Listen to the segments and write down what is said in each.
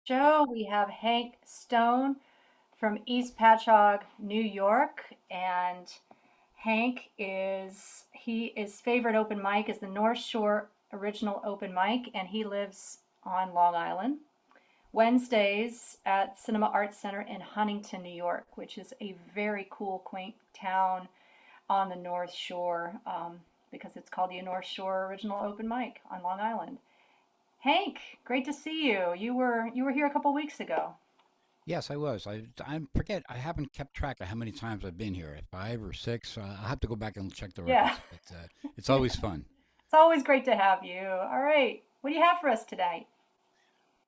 show. We have Hank Stone from East Patchogue, New York, and Hank is his favorite open mic is the North Shore Original Open Mic, and he lives on Long Island. Wednesdays at Cinema Arts Center in Huntington, New York, which is a very cool, quaint town on the North Shore, because it's called the North Shore Original Open Mic on Long Island. Hank, great to see you. You were here a couple weeks ago. Yes, I was. I forget. I haven't kept track of how many times I've been here. Five or six. I'll have to go back and check the Yeah, records. But it's always fun. it's always great to have you. All right, what do you have for us today?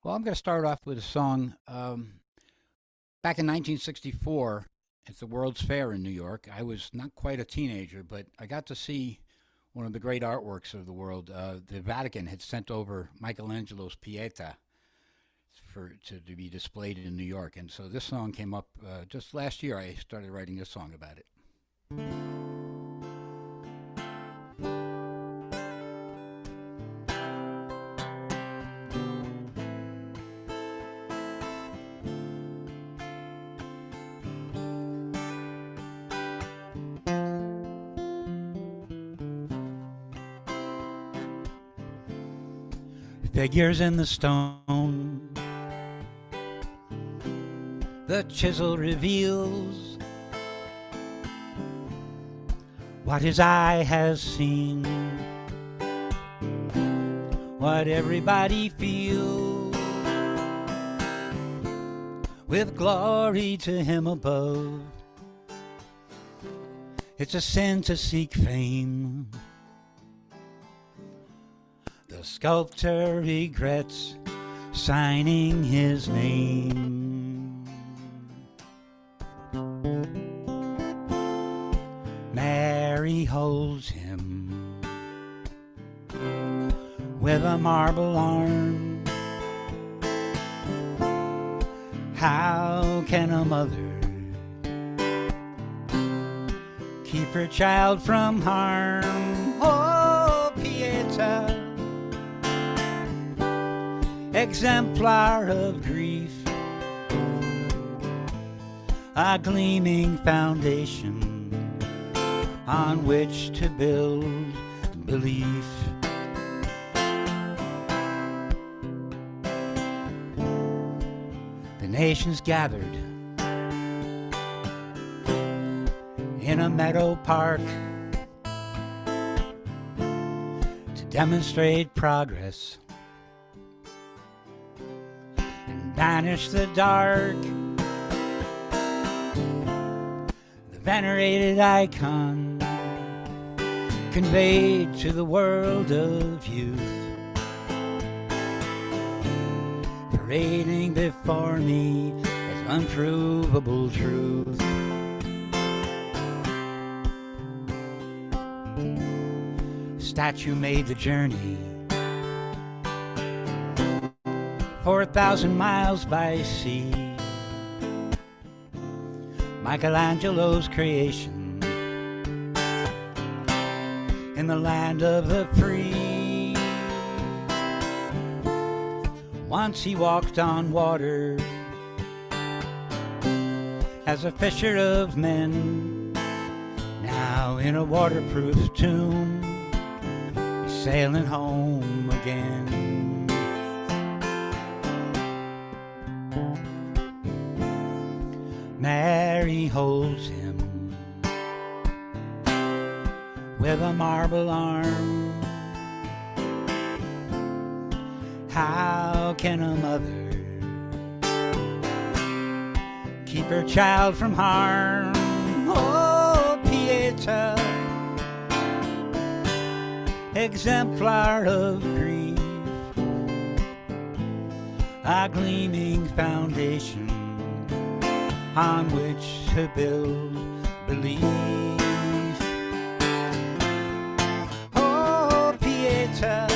Well, I'm going to start off with a song. Back in 1964, at the World's Fair in New York, I was not quite a teenager, but I got to see one of the great artworks of the world. The Vatican had sent over Michelangelo's Pietà to be displayed in New York, and so this song came up just last year. I started writing a song about it. Figures in the stone, the chisel reveals what his eye has seen, what everybody feels, with glory to him above. It's a sin to seek fame. The sculptor regrets signing his name. Mary holds him with a marble arm. How can a mother keep her child from harm? Oh, Pietà, exemplar of grief, a gleaming foundation on which to build belief. The nations gathered in a meadow park to demonstrate progress and banish the dark. The venerated icon conveyed to the world of youth, parading before me as unprovable truth. Statue made the journey 4,000 miles by sea. Michelangelo's creation in the land of the free. Once he walked on water as a fisher of men. Now in a waterproof tomb, he's sailing home again. Mary holds him with a marble arm. How can a mother keep her child from harm? Oh, Pietà, exemplar of grief, a gleaming foundation on which to build belief. Oh, Pietà,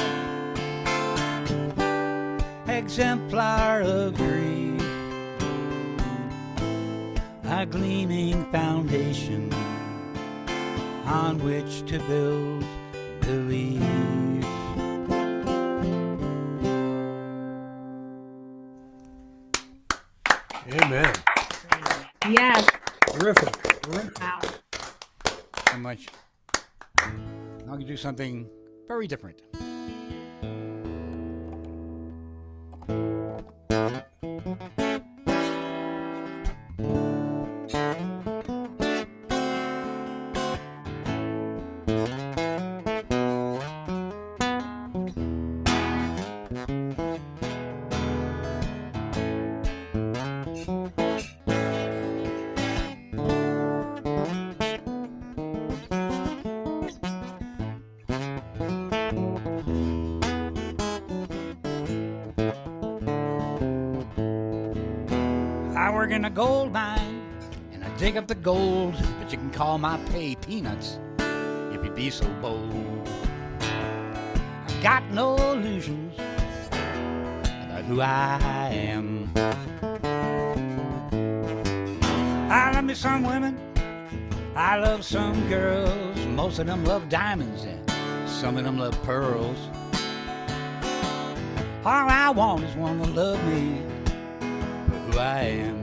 exemplar of grief, a gleaming foundation on which to build belief. Amen. Yes. Terrific. Terrific. Wow. So much. I'm going to do something very different. I work in a gold mine, and I dig up the gold, but you can call my pay peanuts if you be so bold. I've got no illusions about who I am. I love me some women, I love some girls. Most of them love diamonds, and some of them love pearls. All I want is one to love me for who I am.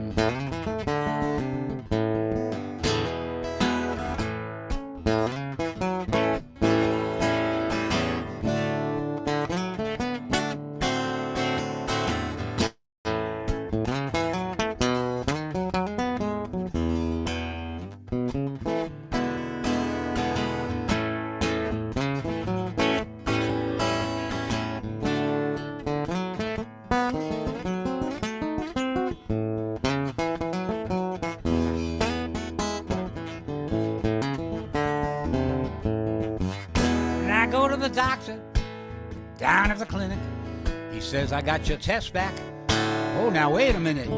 I go to the doctor down at the clinic. He says, I got your test back. Oh, now wait a minute.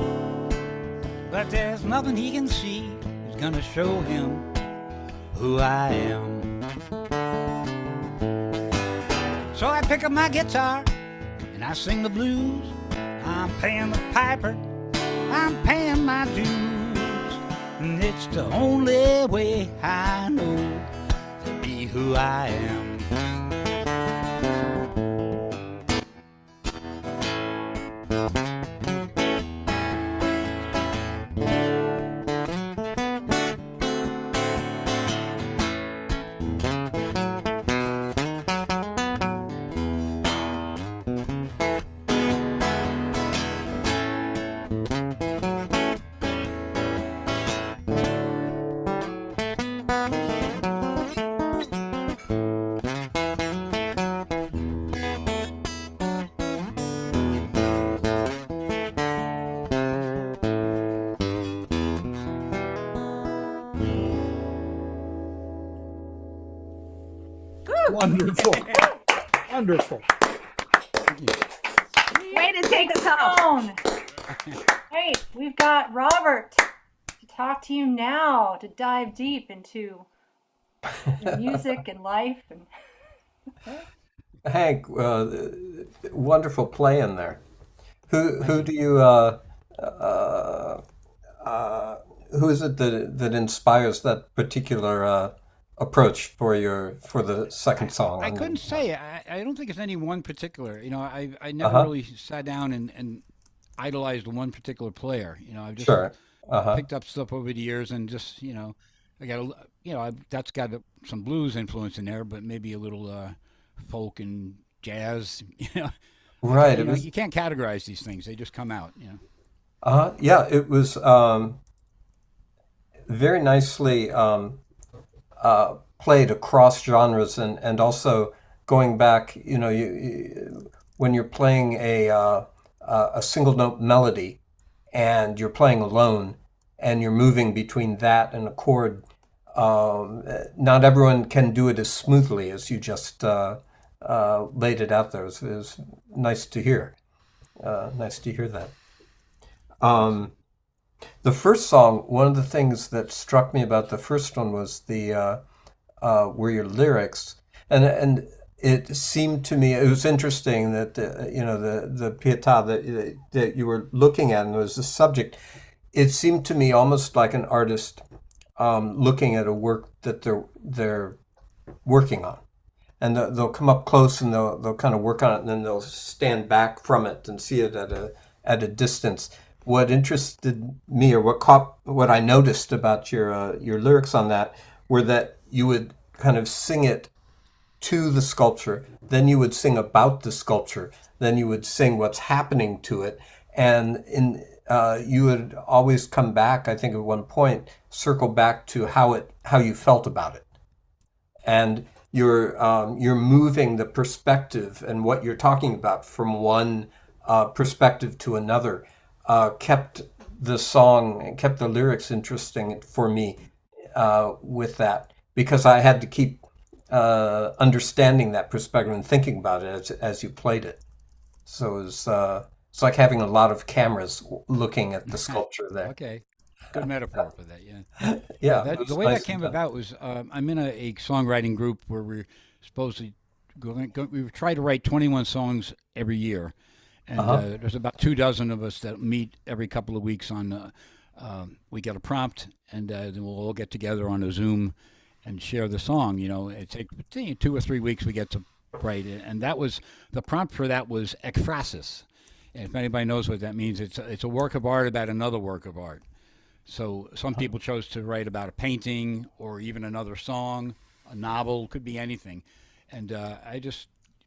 But there's nothing he can see that's gonna show him who I am. So I pick up my guitar and I sing the blues. I'm paying the piper, I'm paying my dues. And it's the only way I know to be who I am. Wonderful. Wonderful. Way to take the tone. Hey, we've got Robert to talk to you now, to dive deep into music and life. And Hank, wonderful play in there. Who do you who is it that inspires that particular approach for the second song? I couldn't say. I don't think it's any one particular. You know, I never Uh-huh. really sat down and idolized one particular player. You know, I've just Sure. Uh-huh. picked up stuff over the years and just, you know, I got that's got some blues influence in there, but maybe a little folk and jazz. You know, Right. you It know, was you can't categorize these things; they just come out. You know. yeah, it was very nicely played across genres and also going back, when you're playing a single note melody and you're playing alone and you're moving between that and a chord, not everyone can do it as smoothly as you just laid it out there. It was nice to hear. Nice to hear that. The first song, one of the things that struck me about the first one was were your lyrics, and it seemed to me it was interesting that the Pietà that you were looking at and was the subject. It seemed to me almost like an artist looking at a work that they're working on, and they'll come up close and they'll kind of work on it, and then they'll stand back from it and see it at a distance. what interested me, or what I noticed about your lyrics on that, were that you would kind of sing it to the sculpture, then you would sing about the sculpture, then you would sing what's happening to it, and you would always come back. I think at one point circle back to how you felt about it, and you're moving the perspective and what you're talking about from one perspective to another. Kept the song and kept the lyrics interesting for me with that, because I had to keep understanding that perspective and thinking about it as you played it. So it's like having a lot of cameras looking at the sculpture there. Okay, good metaphor for that. Yeah. Yeah, Yeah, it that the was way that nicely came done. about was I'm in a songwriting group where we're supposed to we try to write 21 songs every year, and Uh-huh. there's about 2 dozen of us that meet every couple of weeks on. We get a prompt, and then we'll all get together on a Zoom and share the song. You know, it takes 2 or 3 weeks we get to write it, and that was the prompt for that was ekphrasis. And if anybody knows what that means, it's a work of art about another work of art. So some people chose to write about a painting or even another song, a novel, could be anything. And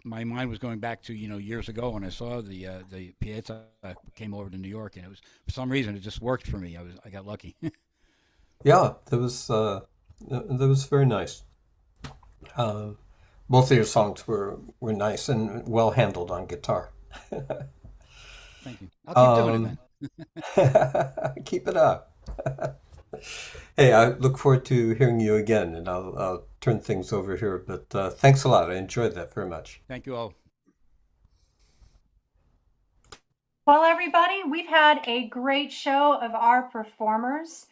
my mind was going back to years ago when I saw the Pietà came over to New York, and it was for some reason it just worked for me. I got lucky. Yeah, that was very nice. Um, Both of your songs were nice and well handled on guitar. Thank you. I'll keep doing it Um, then. Keep it up. Hey, I look forward to hearing you again, and I'll turn things over here. But thanks a lot. I enjoyed that very much. Thank you all. Well, everybody, we've had a great show of our performers.